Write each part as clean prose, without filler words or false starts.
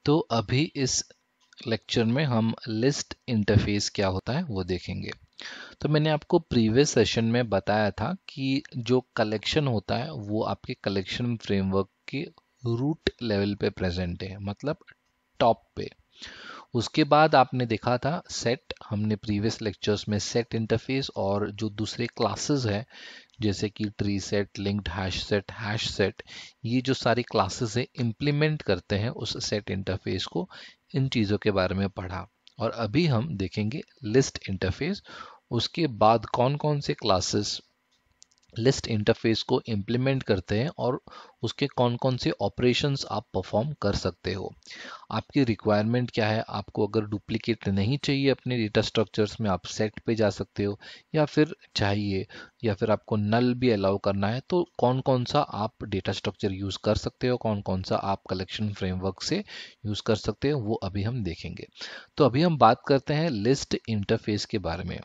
तो अभी इस लेक्चर में हम लिस्ट इंटरफेस क्या होता है वो देखेंगे। तो मैंने आपको प्रीवियस सेशन में बताया था कि जो कलेक्शन होता है वो आपके कलेक्शन फ्रेमवर्क के रूट लेवल पे प्रेजेंट है, मतलब टॉप पे। उसके बाद आपने देखा था सेट, हमने प्रीवियस लेक्चर्स में सेट इंटरफेस और जो दूसरे क्लासेस है जैसे कि tree set, linked hash set, ये जो सारी क्लासेस है इम्प्लीमेंट करते हैं उस सेट इंटरफेस को, इन चीज़ों के बारे में पढ़ा। और अभी हम देखेंगे लिस्ट इंटरफेस। उसके बाद कौन कौन से क्लासेस लिस्ट इंटरफेस को इम्प्लीमेंट करते हैं और उसके कौन कौन से ऑपरेशंस आप परफॉर्म कर सकते हो। आपकी रिक्वायरमेंट क्या है, आपको अगर डुप्लीकेट नहीं चाहिए अपने डेटा स्ट्रक्चर्स में, आप सेट पे जा सकते हो, या फिर चाहिए, या फिर आपको नल भी अलाउ करना है, तो कौन कौन सा आप डेटा स्ट्रक्चर यूज कर सकते हो, कौन कौन सा आप कलेक्शन फ्रेमवर्क से यूज कर सकते हो, वो अभी हम देखेंगे। तो अभी हम बात करते हैं लिस्ट इंटरफेस के बारे में।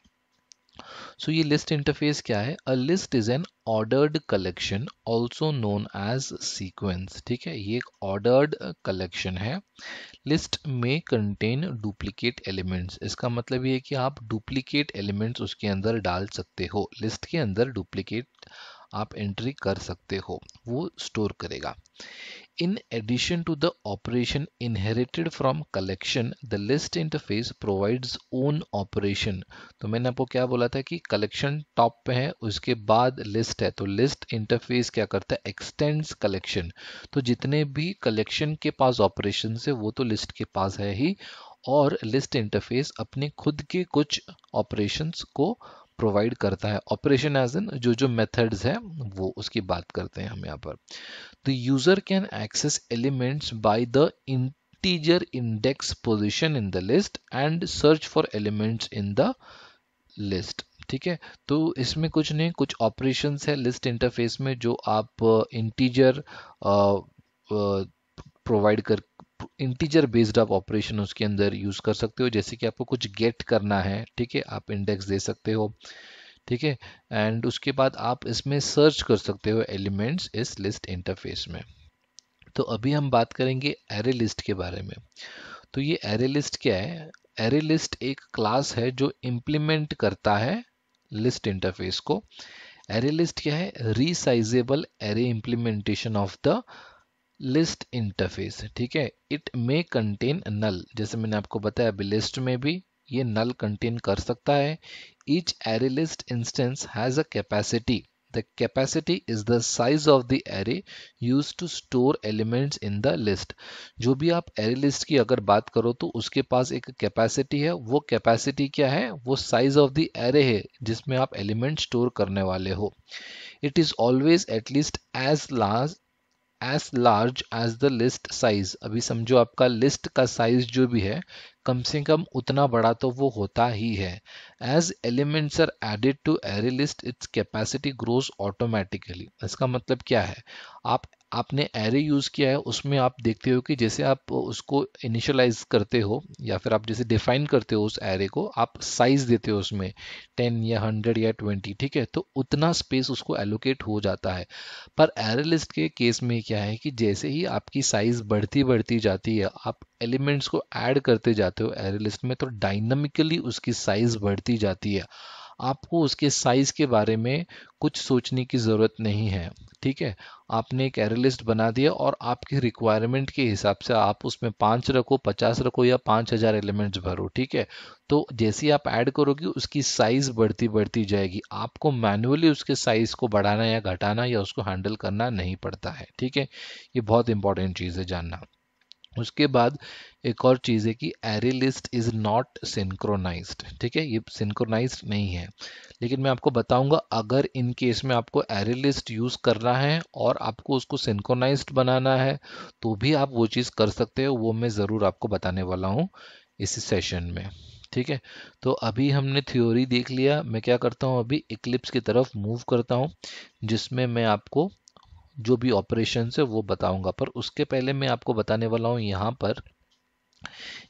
सो ये लिस्ट इंटरफेस क्या है? A list is an ordered collection also known as sequence. ठीक है, ये एक ऑर्डर्ड कलेक्शन है। लिस्ट में कंटेन डुप्लीकेट एलिमेंट्स, इसका मतलब ये है कि आप डुप्लीकेट एलिमेंट्स उसके अंदर डाल सकते हो। लिस्ट के अंदर डुप्लीकेट आप एंट्री कर सकते हो, वो स्टोर करेगा। In addition to the operation inherited from collection, the list interface provides own operation। तो मैंने आपको क्या बोला था कि कलेक्शन टॉप पे है, उसके बाद लिस्ट है, तो लिस्ट इंटरफेस क्या करता है? X tends collection. तो जितने भी कलेक्शन के पास ऑपरेशन है वो तो लिस्ट के पास है ही, और लिस्ट इंटरफेस अपने खुद के कुछ ऑपरेशंस को प्रोवाइड करता है। ऑपरेशन एज इन जो जो मेथड्स है वो उसकी बात करते हैं हम यहाँ पर। The user can access elements by the integer index position in the list and search for elements in the list। ठीक है, तो इसमें कुछ नहीं, कुछ ऑपरेशंस है लिस्ट इंटरफेस में जो आप इंटीजर प्रोवाइड कर इंटीजर बेस्ड आप ऑपरेशन उसके अंदर यूज कर सकते हो। जैसे कि आपको कुछ गेट करना है, ठीक है, आप इंडेक्स दे सकते हो। ठीक है, एंड उसके बाद आप इसमें सर्च कर सकते हो एलिमेंट्स इस लिस्ट इंटरफेस में। तो अभी हम बात करेंगे एरे लिस्ट के बारे में। तो ये एरे लिस्ट क्या है? एरे लिस्ट एक क्लास है जो इंप्लीमेंट करता है लिस्ट इंटरफेस को। एरे लिस्ट क्या है? Resizable array implementation of the list interface. ठीक है, इट मे कंटेन नल, जैसे मैंने आपको बताया अभी लिस्ट में भी ये नल कंटेन कर सकता है। Each array list instance has a capacity. The capacity is the size of the array used to store elements in the list। जो भी आप array list की अगर बात करो तो उसके पास एक कैपेसिटी है। वो कैपेसिटी क्या है? वो साइज ऑफ द array है जिसमें आप एलिमेंट स्टोर करने वाले हो। It is always at least as large as the list size. अभी समझो आपका लिस्ट का साइज जो भी है कम से कम उतना बड़ा तो वो होता ही है। As elements are added to array list its capacity grows automatically. इसका मतलब क्या है? आपने एरे यूज किया है, उसमें आप देखते हो कि जैसे आप उसको इनिशियलाइज करते हो या फिर आप जैसे डिफाइन करते हो उस एरे को, आप साइज देते हो उसमें 10 या 100 या 20, ठीक है, तो उतना स्पेस उसको एलोकेट हो जाता है। पर एरे लिस्ट के केस में क्या है कि जैसे ही आपकी साइज बढ़ती बढ़ती जाती है, आप एलिमेंट्स को ऐड करते जाते हो एरे लिस्ट में, तो डायनामिकली उसकी साइज बढ़ती जाती है। आपको उसके साइज के बारे में कुछ सोचने की ज़रूरत नहीं है। ठीक है, आपने एक एरे लिस्ट बना दिया और आपकी रिक्वायरमेंट के हिसाब से आप उसमें 5 रखो, 50 रखो या 5000 एलिमेंट्स भरो। ठीक है, तो जैसे ही आप ऐड करोगे उसकी साइज बढ़ती बढ़ती जाएगी। आपको मैन्युअली उसके साइज को बढ़ाना या घटाना या उसको हैंडल करना नहीं पड़ता है। ठीक है, ये बहुत इंपॉर्टेंट चीज़ है जानना। उसके बाद एक और चीज़ है कि array list is not synchronised. ठीक है, ये सिंक्रोनाइज्ड नहीं है, लेकिन मैं आपको बताऊंगा अगर इन केस में आपको एरे लिस्ट यूज करना है और आपको उसको सिंक्रोनाइज्ड बनाना है तो भी आप वो चीज़ कर सकते हो। वो मैं ज़रूर आपको बताने वाला हूँ इसी सेशन में। ठीक है, तो अभी हमने थ्योरी देख लिया। मैं क्या करता हूँ, अभी इक्लिप्स की तरफ मूव करता हूँ जिसमें मैं आपको जो भी ऑपरेशन है वो बताऊंगा। पर उसके पहले मैं आपको बताने वाला हूँ यहाँ पर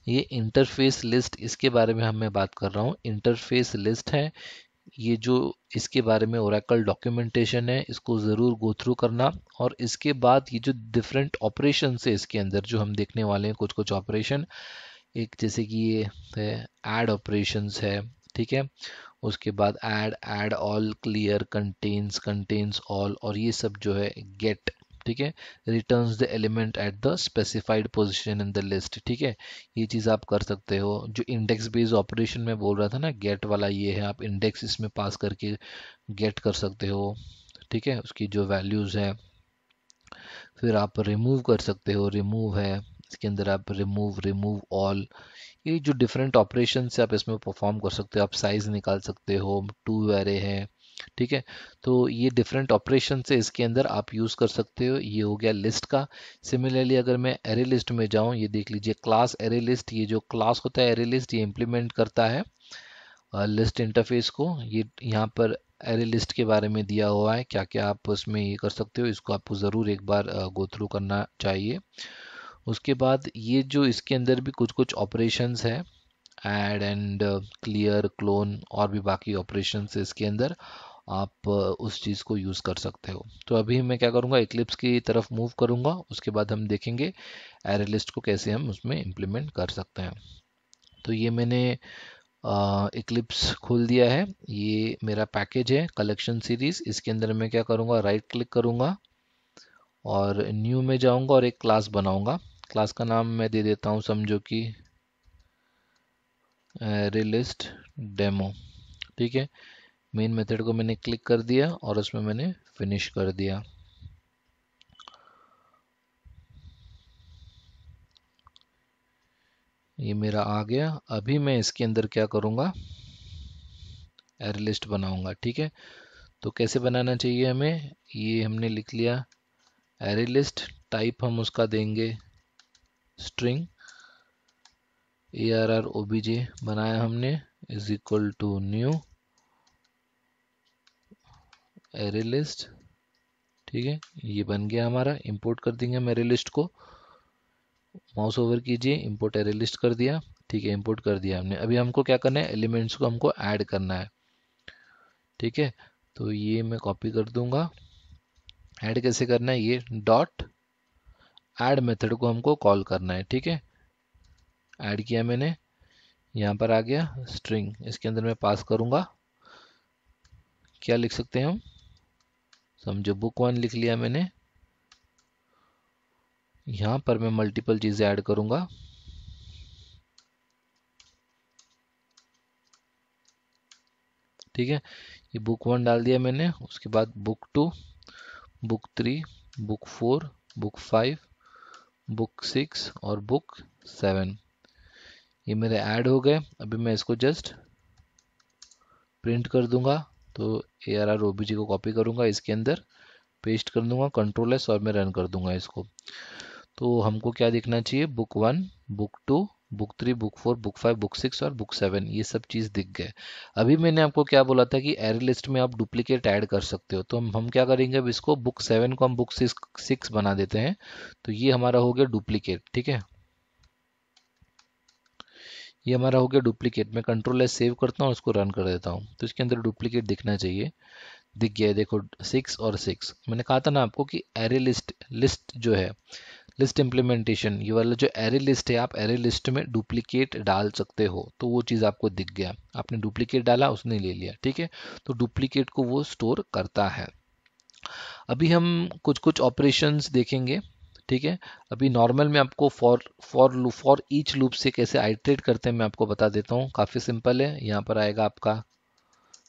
ये इंटरफेस लिस्ट, इसके बारे में हम मैं बात कर रहा हूँ। इंटरफेस लिस्ट है, ये जो इसके बारे में ओरेकल डॉक्यूमेंटेशन है इसको ज़रूर गो थ्रू करना। और इसके बाद ये जो डिफरेंट ऑपरेशन है इसके अंदर जो हम देखने वाले हैं, कुछ कुछ ऑपरेशन, एक जैसे कि ये है ऐड ऑपरेशंस है, ठीक है। उसके बाद add all, clear, contains, contains all, और ये सब जो है गेट, ठीक है, returns the element at the specified position in the list, ठीक है। ये चीज़ आप कर सकते हो। जो इंडेक्स बेस्ड ऑपरेशन में बोल रहा था ना, गेट वाला, ये है, आप इंडेक्स इसमें पास करके गेट कर सकते हो, ठीक है, उसकी जो वैल्यूज़ है। फिर आप रिमूव कर सकते हो, रिमूव है इसके अंदर, आप रिमूव ऑल, ये जो डिफरेंट ऑपरेशन से आप इसमें परफॉर्म कर सकते हो। आप साइज निकाल सकते हो, टू एरे है, ठीक है। तो ये डिफरेंट ऑपरेशन से इसके अंदर आप यूज़ कर सकते हो। ये हो गया लिस्ट का। सिमिलरली अगर मैं एरे लिस्ट में जाऊं, ये देख लीजिए क्लास एरे लिस्ट, ये जो क्लास होता है एरे लिस्ट, ये इम्प्लीमेंट करता है लिस्ट इंटरफेस को। ये यहाँ पर एरे लिस्ट के बारे में दिया हुआ है, क्या क्या आप उसमें ये कर सकते हो, इसको आपको ज़रूर एक बार गो थ्रू करना चाहिए। उसके बाद ये जो इसके अंदर भी कुछ कुछ ऑपरेशंस है, ऐड एंड क्लियर, क्लोन, और भी बाकी ऑपरेशंस इसके अंदर, आप उस चीज़ को यूज़ कर सकते हो। तो अभी मैं क्या करूँगा, इक्लिप्स की तरफ मूव करूँगा, उसके बाद हम देखेंगे एरे लिस्ट को कैसे हम उसमें इम्प्लीमेंट कर सकते हैं। तो ये मैंने इक्लिप्स खोल दिया है। ये मेरा पैकेज है कलेक्शन सीरीज। इसके अंदर मैं क्या करूँगा, राइट क्लिक करूँगा और न्यू में जाऊँगा और एक क्लास बनाऊँगा। क्लास का नाम मैं दे देता हूँ, समझो कि एरे लिस्ट डेमो, ठीक है। मेन मेथड को मैंने क्लिक कर दिया और उसमें मैंने फिनिश कर दिया। ये मेरा आ गया। अभी मैं इसके अंदर क्या करूँगा, एरे लिस्ट बनाऊंगा, ठीक है। तो कैसे बनाना चाहिए हमें, ये हमने लिख लिया एरे लिस्ट, टाइप हम उसका देंगे स्ट्रिंग, ARR OBJ बनाया हमने, is equal to new array list, ठीक है। ये बन गया हमारा। इंपोर्ट कर देंगे हम एरे लिस्ट को, माउस ओवर कीजिए, इंपोर्ट एरे लिस्ट कर दिया, ठीक है। इंपोर्ट कर दिया हमने। अभी हमको क्या करना है, एलिमेंट्स को हमको ऐड करना है, ठीक है। तो ये मैं कॉपी कर दूंगा। ऐड कैसे करना है, ये डॉट ऐड मेथड को हमको कॉल करना है, ठीक है। ऐड किया मैंने, यहाँ पर आ गया स्ट्रिंग, इसके अंदर मैं पास करूंगा, क्या लिख सकते हैं हम, समझो book1 लिख लिया मैंने। यहाँ पर मैं मल्टीपल चीजें ऐड करूंगा, ठीक है। ये book1 डाल दिया मैंने। उसके बाद book2, book3, book4, book5, book6 और book7, ये मेरे ऐड हो गए। अभी मैं इसको जस्ट प्रिंट कर दूंगा। तो ARR OBJ को कॉपी करूंगा, इसके अंदर पेस्ट कर दूंगा, कंट्रोल S, और मैं रन कर दूंगा इसको। तो हमको क्या दिखना चाहिए, book1, book2, book3, book4, book5, book6 और book7, ये सब चीज़ दिख गए। अभी मैंने आपको क्या बोला था कि एरे लिस्ट में आप डुप्लीकेट ऐड कर सकते हो। तो हम क्या करेंगे, अब इसको book7 को हम book6 बना देते हैं। तो ये हमारा हो गया डुप्लीकेट, ठीक है। ये हमारा हो गया डुप्लीकेट। मैं कंट्रोल S सेव करता हूँ, उसको रन कर देता हूँ। तो इसके अंदर डुप्लीकेट दिखना चाहिए, दिख गया है, देखो 6 और 6। मैंने कहा था ना आपको कि एरे लिस्ट जो है, लिस्ट इम्प्लीमेंटेशन, ये वाला जो एरे लिस्ट है, आप एरे लिस्ट में डुप्लीकेट डाल सकते हो। तो वो चीज़ आपको दिख गया, आपने डुप्लीकेट डाला, उसने ले लिया, ठीक है। तो डुप्लीकेट को वो स्टोर करता है। अभी हम कुछ कुछ ऑपरेशंस देखेंगे, ठीक है। अभी नॉर्मल में आपको फॉर ईच लूप से कैसे आइटरेट करते हैं मैं आपको बता देता हूँ। काफ़ी सिंपल है। यहाँ पर आएगा आपका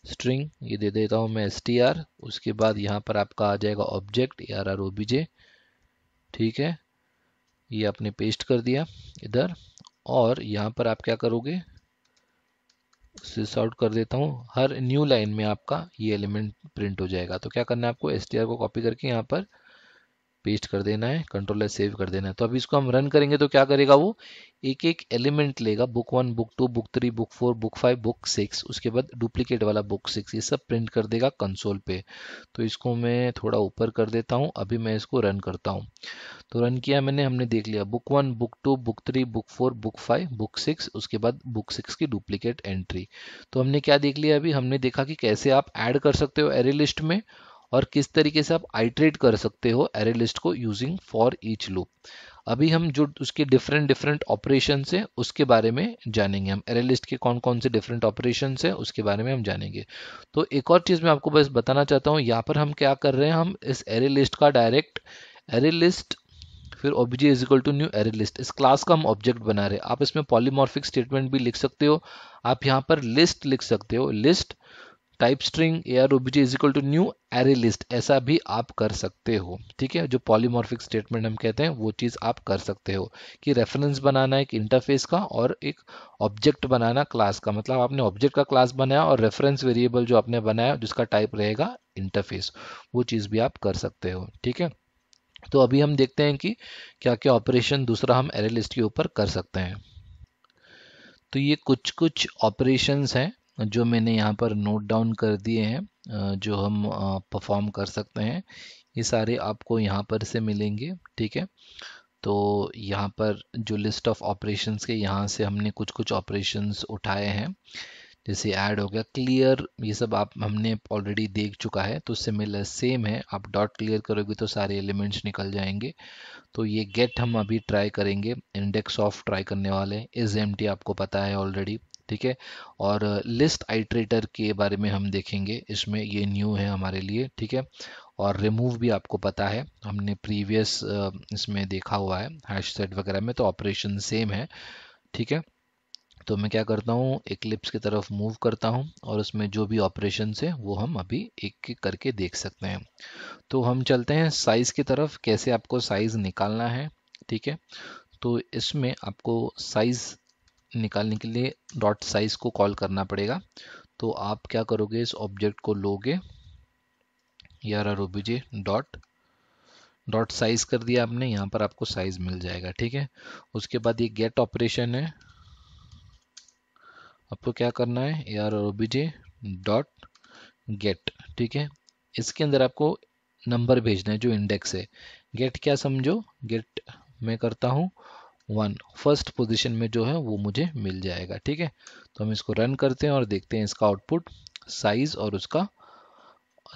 स्ट्रिंग, ये दे देता हूँ मैं str। उसके बाद यहाँ पर आपका आ जाएगा ऑब्जेक्ट ARR OBJ, ठीक है। ये आपने पेस्ट कर दिया इधर, और यहाँ पर आप क्या करोगे, सिस आउट कर देता हूँ। हर न्यू लाइन में आपका ये एलिमेंट प्रिंट हो जाएगा। तो क्या करना है आपको, str को कॉपी करके यहाँ पर पेस्ट कर देना है, कंट्रोल एस सेव कर देना है। तो अभी इसको हम रन करेंगे तो क्या करेगा वो, एक एक एलिमेंट लेगा, book 1, book 2, book 3, book 4, book 5, book 6, उसके बाद डुप्लीकेट वाला बुक 6, ये सब प्रिंट कर देगा कंसोल पे। तो इसको मैं थोड़ा ऊपर कर देता हूँ, अभी मैं इसको रन करता हूँ। तो रन किया मैंने, हमने देख लिया book 1, book 2, book 3, book 4, book 5, book 6, उसके बाद बुक 6 की डुप्लीकेट एंट्री। तो हमने क्या देख लिया अभी, हमने देखा कि कैसे आप ऐड कर सकते हो एरे लिस्ट में, और किस तरीके से आप आइटरेट कर सकते हो एरे लिस्ट को यूजिंग फॉर ईच लूप। अभी हम जो उसके डिफरेंट डिफरेंट ऑपरेशन है उसके बारे में जानेंगे, हम एरे लिस्ट के कौन कौन से डिफरेंट ऑपरेशन है उसके बारे में हम जानेंगे। तो एक और चीज़ मैं आपको बस बताना चाहता हूँ, यहाँ पर हम क्या कर रहे हैं, हम इस एरे लिस्ट का डायरेक्ट एरे लिस्ट फिर obj is equal to new array list, इस क्लास का हम ऑब्जेक्ट बना रहे हैं। आप इसमें पॉलीमॉर्फिक स्टेटमेंट भी लिख सकते हो, आप यहाँ पर लिस्ट लिख सकते हो, list type string arr obj is equal to new array list, ऐसा भी आप कर सकते हो। ठीक है, जो पॉलीमॉर्फिक स्टेटमेंट हम कहते हैं वो चीज़ आप कर सकते हो, कि रेफरेंस बनाना एक इंटरफेस का और एक ऑब्जेक्ट बनाना क्लास का। मतलब आपने ऑब्जेक्ट का क्लास बनाया और रेफरेंस वेरिएबल जो आपने बनाया जिसका टाइप रहेगा इंटरफेस, वो चीज़ भी आप कर सकते हो। ठीक है, तो अभी हम देखते हैं कि क्या क्या ऑपरेशन दूसरा हम एरे लिस्ट के ऊपर कर सकते हैं। तो ये कुछ कुछ ऑपरेशंस हैं जो मैंने यहाँ पर नोट डाउन कर दिए हैं, जो हम परफॉर्म कर सकते हैं। ये सारे आपको यहाँ पर से मिलेंगे। ठीक है, तो यहाँ पर जो लिस्ट ऑफ ऑपरेशंस के यहाँ से हमने कुछ कुछ ऑपरेशंस उठाए हैं, जैसे ऐड हो गया, क्लियर, ये सब आप हमने ऑलरेडी देख चुका है, तो सिमिलर सेम है। आप डॉट क्लियर करोगे तो सारे एलिमेंट्स निकल जाएंगे। तो ये गेट हम अभी ट्राई करेंगे, इंडेक्स ऑफ ट्राई करने वाले, इज एम्प्टी आपको पता है ऑलरेडी। ठीक है, और लिस्ट आइट्रेटर के बारे में हम देखेंगे, इसमें ये न्यू है हमारे लिए। ठीक है, और रिमूव भी आपको पता है, हमने प्रीवियस इसमें देखा हुआ है हैश सेट वगैरह में, तो ऑपरेशन सेम है। ठीक है, तो मैं क्या करता हूँ, इक्लिप्स की तरफ मूव करता हूँ और उसमें जो भी ऑपरेशन है वो हम अभी एक एक करके देख सकते हैं। तो हम चलते हैं साइज की तरफ, कैसे आपको साइज निकालना है। ठीक है, तो इसमें आपको साइज निकालने के लिए डॉट साइज को कॉल करना पड़ेगा। तो आप क्या करोगे, इस ऑब्जेक्ट को लोगे, यार ओबीजे डॉट डॉट साइज कर दिया आपने, यहाँ पर आपको साइज मिल जाएगा। ठीक है, उसके बाद ये गेट ऑपरेशन है, आपको क्या करना है, यार ओबीजे डॉट गेट। ठीक है, इसके अंदर आपको नंबर भेजना है जो इंडेक्स है। गेट क्या समझो, गेट मैं करता हूँ 1, फर्स्ट पोजीशन में जो है वो मुझे मिल जाएगा। ठीक है, तो हम इसको रन करते हैं और देखते हैं इसका आउटपुट, साइज और उसका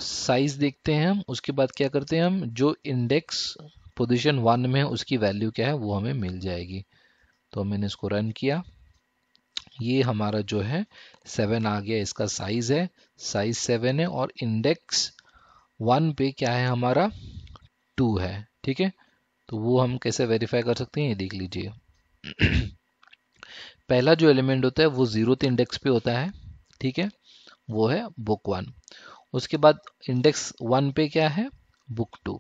साइज देखते हैं हम। उसके बाद क्या करते हैं हम, जो इंडेक्स पोजीशन 1 में है उसकी वैल्यू क्या है वो हमें मिल जाएगी। तो मैंने इसको रन किया, ये हमारा जो है 7 आ गया, इसका साइज है, साइज 7 है, और इंडेक्स 1 पे क्या है हमारा 2 है। ठीक है, तो वो हम कैसे वेरीफाई कर सकते हैं, ये देख लीजिए। पहला जो एलिमेंट होता है वो 0th इंडेक्स पे होता है। ठीक है, वो है बुक 1। उसके बाद इंडेक्स 1 पे क्या है, बुक 2,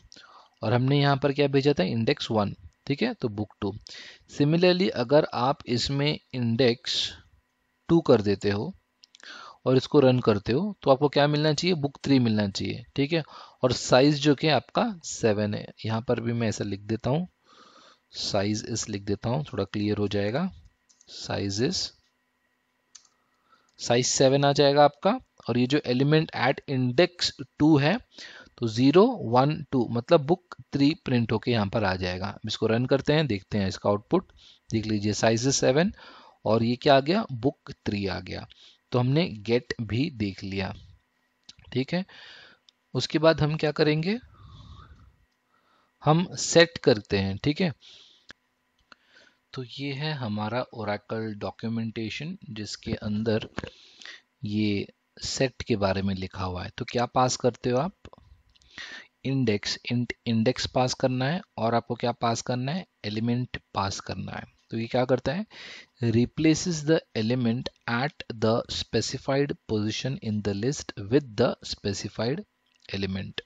और हमने यहाँ पर क्या भेजा था, इंडेक्स 1। ठीक है, तो बुक 2। सिमिलरली अगर आप इसमें इंडेक्स 2 कर देते हो और इसको रन करते हो तो आपको क्या मिलना चाहिए, बुक 3 मिलना चाहिए। ठीक है, और साइज जो कि आपका 7 है, यहाँ पर भी मैं ऐसा लिख देता हूँ, साइज इस लिख देता हूँ, थोड़ा क्लियर हो जाएगा, साइज इस, साइज 7 आ जाएगा आपका। और ये जो एलिमेंट एट इंडेक्स 2 है, तो 0 1 2 मतलब बुक 3 प्रिंट होके यहाँ पर आ जाएगा। अब इसको रन करते हैं, देखते हैं इसका आउटपुट, देख लीजिए साइज इज 7 और ये क्या आ गया, बुक 3 आ गया। तो हमने गेट भी देख लिया। ठीक है, उसके बाद हम क्या करेंगे, हम सेट करते हैं। ठीक है, तो ये है हमारा ओरेकल डॉक्यूमेंटेशन जिसके अंदर ये सेट के बारे में लिखा हुआ है। तो क्या पास करते हो आप, इंडेक्स, इंडेक्स पास करना है, और आपको क्या पास करना है, एलिमेंट पास करना है। तो ये क्या करता है, replaces the element at the specified position in the list with the specified element।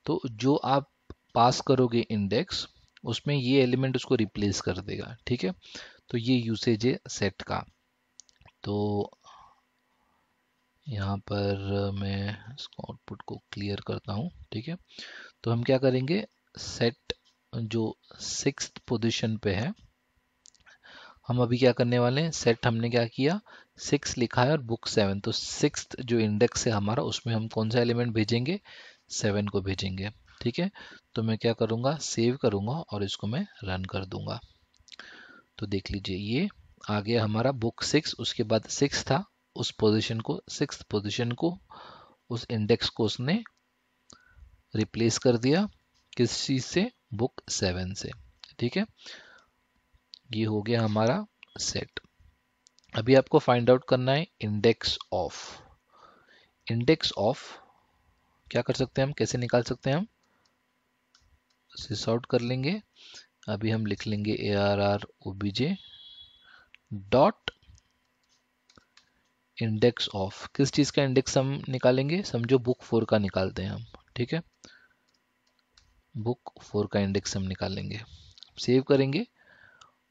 तो जो आप पास करोगे इंडेक्स, उसमें ये एलिमेंट उसको रिप्लेस कर देगा। ठीक है, तो ये यूसेज है सेट का। तो यहाँ पर मैं इसको आउटपुट को क्लियर करता हूँ। ठीक है, तो हम क्या करेंगे, सेट जो 6th पोजीशन पे है, हम अभी क्या करने वाले हैं, सेट हमने क्या किया 6 लिखा है और बुक 7, तो 6th जो इंडेक्स है हमारा उसमें हम कौन सा एलिमेंट भेजेंगे, 7 को भेजेंगे। ठीक है, तो मैं क्या करूँगा, सेव करूँगा और इसको मैं रन कर दूंगा। तो देख लीजिए ये आ गया हमारा बुक 6, उसके बाद 6 था, उस पोजीशन को 6th पोजीशन को उस इंडेक्स को उसने रिप्लेस कर दिया किस चीज से, बुक 7 से। ठीक है, ये हो गया हमारा सेट। अभी आपको फाइंड आउट करना है इंडेक्स ऑफ। इंडेक्स ऑफ क्या कर सकते हैं हम, कैसे निकाल सकते हैं हम, सिस आउट कर लेंगे। अभी हम लिख लेंगे ARR OBJ dot index of, किस चीज का इंडेक्स हम निकालेंगे, समझो बुक 4 का निकालते हैं हम। ठीक है, बुक 4 का इंडेक्स हम निकालेंगे, सेव करेंगे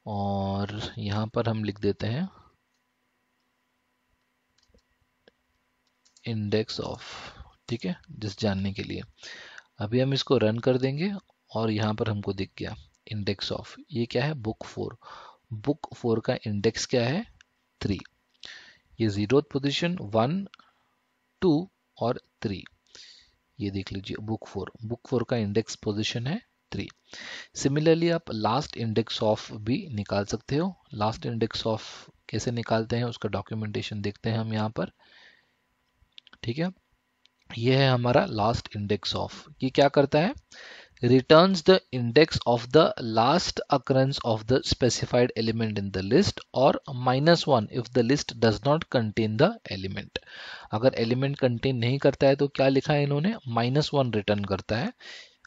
और यहां पर हम लिख देते हैं इंडेक्स ऑफ। ठीक है, जिस जानने के लिए अभी हम इसको रन कर देंगे और यहाँ पर हमको दिख गया इंडेक्स ऑफ, ये क्या है, बुक 4। बुक 4 का इंडेक्स क्या है, 3। ये 0th पोजीशन 1 2 और 3, ये देख लीजिए बुक 4 का इंडेक्स पोजीशन है 3। सिमिलरली आप लास्ट इंडेक्स ऑफ भी निकाल सकते हो। लास्ट इंडेक्स ऑफ कैसे निकालते हैं उसका डॉक्यूमेंटेशन देखते हैं हम यहाँ पर। ठीक है, ये है हमारा लास्ट इंडेक्स ऑफ। ये क्या करता है, returns the index of the last occurrence of the specified element in the list or -1 if the list does not contain the element। अगर एलिमेंट कंटेन नहीं करता है तो क्या लिखा है इन्होंने, -1 रिटर्न करता है।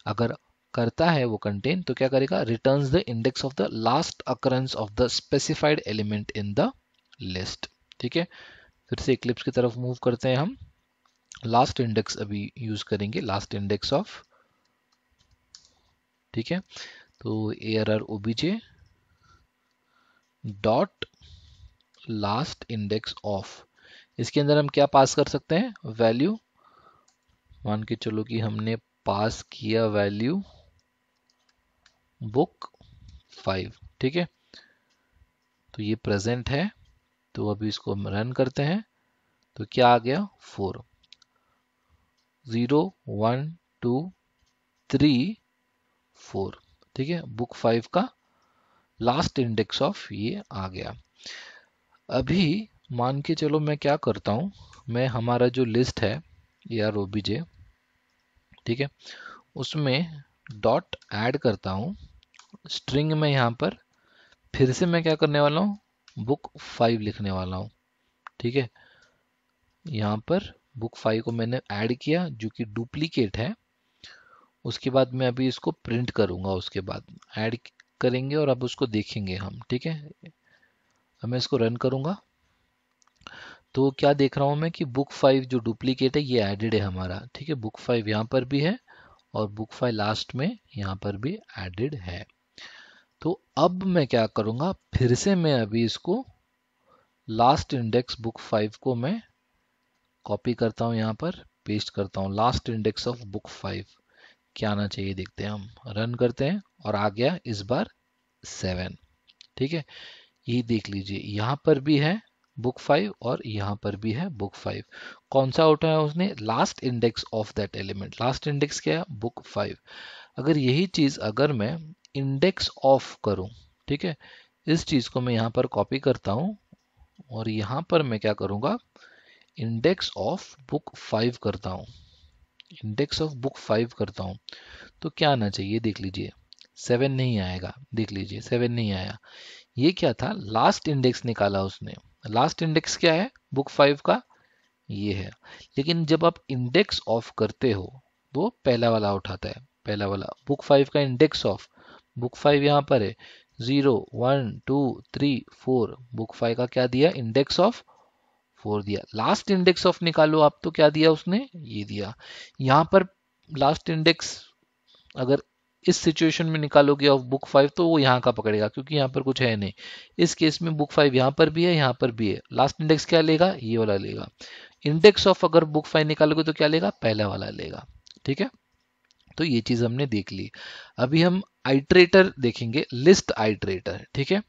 अगर करता है वो कंटेन तो क्या करेगा, returns the index of the last occurrence of the specified element in the list. ठीक है, फिर से इक्लिप्स की तरफ मूव करते हैं हम। लास्ट इंडेक्स अभी यूज करेंगे, लास्ट इंडेक्स ऑफ। ठीक है, तो ARR OBJ dot last index of, इसके अंदर हम क्या पास कर सकते हैं, वैल्यू। मान के चलो कि हमने पास किया वैल्यू बुक 5। ठीक है, तो ये प्रेजेंट है, तो अभी इसको हम रन करते हैं तो क्या आ गया, 4। 0 1 2 3 4। ठीक है, बुक 5 का लास्ट इंडेक्स ऑफ ये आ गया। अभी मान के चलो मैं क्या करता हूं, मैं हमारा जो लिस्ट है ARR OBJ, ठीक है, उसमें डॉट ऐड करता हूं स्ट्रिंग में। यहां पर फिर से मैं क्या करने वाला हूं, बुक 5 लिखने वाला हूं। ठीक है, यहां पर बुक 5 को मैंने ऐड किया जो कि डुप्लीकेट है। उसके बाद मैं अभी इसको प्रिंट करूंगा, उसके बाद ऐड करेंगे और अब उसको देखेंगे हम। ठीक है, अब मैं इसको रन करूंगा तो क्या देख रहा हूं मैं कि बुक 5 जो डुप्लीकेट है ये एडेड है हमारा। ठीक है, बुक 5 यहाँ पर भी है और बुक 5 लास्ट में यहाँ पर भी एडेड है। तो अब मैं क्या करूंगा, फिर से मैं अभी इसको लास्ट इंडेक्स बुक 5 को मैं कॉपी करता हूं, यहाँ पर पेस्ट करता हूं। लास्ट इंडेक्स ऑफ बुक 5 क्या आना चाहिए देखते हैं हम, रन करते हैं और आ गया इस बार 7। ठीक है, ये देख लीजिए यहाँ पर भी है बुक 5 और यहाँ पर भी है बुक 5। कौन सा उठाया उसने, last index of that element. Last index क्या है, बुक 5। अगर यही चीज अगर मैं इंडेक्स ऑफ करूं, ठीक है, इस चीज को मैं यहाँ पर कॉपी करता हूं और यहाँ पर मैं क्या करूंगा, इंडेक्स ऑफ बुक 5 करता हूं, इंडेक्स ऑफ बुक 5 करता हूं, तो क्या आना चाहिए देख लीजिए, 7 नहीं आएगा। देख लीजिए 7 नहीं आया। ये क्या था, लास्ट इंडेक्स निकाला उसने। लास्ट इंडेक्स क्या है बुक 5 का, ये है। लेकिन जब आप इंडेक्स ऑफ करते हो तो पहला वाला उठाता है, पहला वाला बुक 5 का इंडेक्स ऑफ। बुक 5 यहाँ पर है 0 1 2 3 4, बुक 5 का क्या दिया, इंडेक्स ऑफ 4 दिया। लास्ट इंडेक्स ऑफ निकालो आप, तो क्या दिया उसने, ये दिया। यहाँ पर लास्ट इंडेक्स अगर इस सिचुएशन में निकालोगे ऑफ बुक 5 तो वो यहाँ का पकड़ेगा क्योंकि यहाँ पर कुछ है नहीं। इस केस में बुक 5 यहाँ पर भी है, यहाँ पर भी है। लास्ट इंडेक्स क्या लेगा, ये वाला लेगा। इंडेक्स ऑफ अगर बुक 5 निकालोगे तो क्या लेगा, पहला वाला लेगा। ठीक है, तो ये चीज हमने देख ली। अभी हम आइट्रेटर देखेंगे, लिस्ट आइट्रेटर। ठीक है,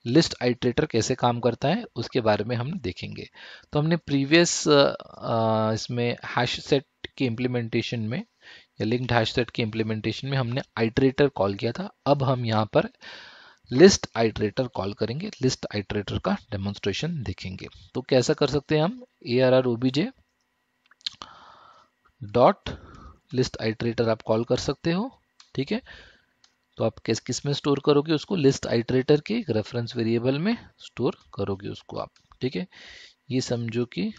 लिस्ट आइट्रेटर कैसे काम करता है उसके बारे में हम देखेंगे। तो हमने प्रीवियस इसमें हैश सेट के इम्प्लीमेंटेशन में या लिंक्ड हैश सेट के इम्प्लीमेंटेशन में हमने आइट्रेटर कॉल किया था। अब हम यहाँ पर लिस्ट आइट्रेटर कॉल करेंगे, लिस्ट आइट्रेटर का डेमोन्स्ट्रेशन देखेंगे। तो कैसा कर सकते हैं हम, arr डॉट लिस्ट आइट्रेटर आप कॉल कर सकते हो। ठीक है, तो आप किस में स्टोर करोगे उसको, लिस्ट आइट्रेटर के रेफरेंस वेरिएबल में स्टोर करोगे उसको आप। ठीक है, ये समझो कि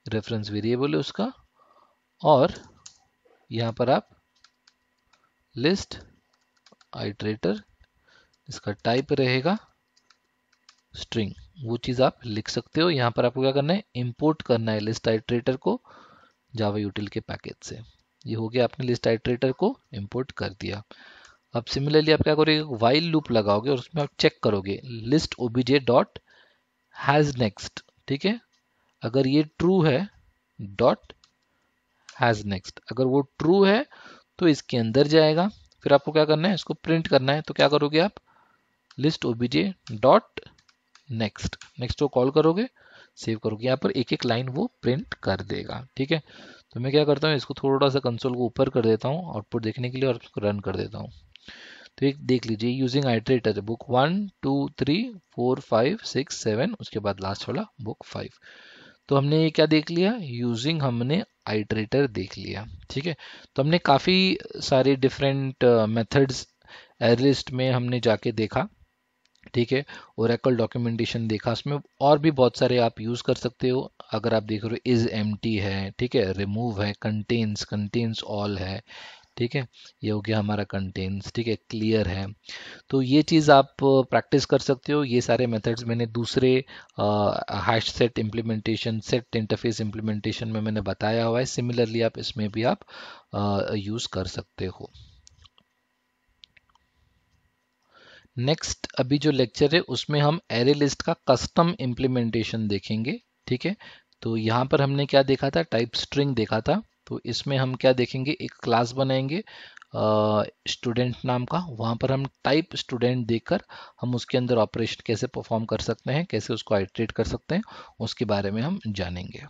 रेफरेंस वेरिएबल है उसका, और यहाँ पर आप लिस्ट आइट्रेटर, इसका टाइप रहेगा स्ट्रिंग, वो चीज आप लिख सकते हो। यहाँ पर आपको क्या करना है, इंपोर्ट करना है लिस्ट आइट्रेटर को जावा यूटिल के पैकेज से। ये हो गया, आपने लिस्ट आइट्रेटर को इंपोर्ट कर दिया। अब सिमिलरली आप क्या करोगे, वाइल लूप लगाओगे और उसमें आप चेक करोगे list OBJ dot has next. ठीक है, अगर ये ट्रू है डॉट हैज नेक्स्ट, अगर वो ट्रू है तो इसके अंदर जाएगा। फिर आपको क्या करना है, इसको प्रिंट करना है। तो क्या करोगे आप, list OBJ dot next, next को कॉल करोगे, सेव करोगे, यहाँ पर एक एक लाइन वो प्रिंट कर देगा। ठीक है, तो मैं क्या करता हूँ, इसको थोड़ा सा कंसोल को ऊपर कर देता हूँ आउटपुट देखने के लिए, और इसको रन कर देता हूँ। तो एक देख लीजिए, यूजिंग आइट्रेटर बुक 1 2 3 4 5 6 7, उसके बाद लास्ट वाला बुक 5। तो हमने ये क्या देख लिया, यूजिंग हमने आइट्रेटर देख लिया। ठीक है, तो हमने काफ़ी सारे डिफरेंट मेथड्स एरे लिस्ट में हमने जाके देखा। ठीक है, ओरेकल डॉक्यूमेंटेशन देखा, उसमें और भी बहुत सारे आप यूज़ कर सकते हो। अगर आप देख रहे हो इज एम्प्टी है, ठीक है, रिमूव है, कंटेन्स, कंटेन्स ऑल है। ठीक है, ये हो गया हमारा कंटेन्स। ठीक है, क्लियर है। तो ये चीज़ आप प्रैक्टिस कर सकते हो। ये सारे मेथड्स मैंने दूसरे hash set implementation, set interface implementation में मैंने बताया हुआ है। सिमिलरली आप इसमें भी आप यूज़ कर सकते हो। नेक्स्ट अभी जो लेक्चर है उसमें हम एरे लिस्ट का कस्टम इम्प्लीमेंटेशन देखेंगे। ठीक है, तो यहाँ पर हमने क्या देखा था, टाइप स्ट्रिंग देखा था। तो इसमें हम क्या देखेंगे, एक क्लास बनाएंगे स्टूडेंट नाम का, वहाँ पर हम टाइप स्टूडेंट देकर हम उसके अंदर ऑपरेशन कैसे परफॉर्म कर सकते हैं, कैसे उसको आइट्रेट कर सकते हैं, उसके बारे में हम जानेंगे।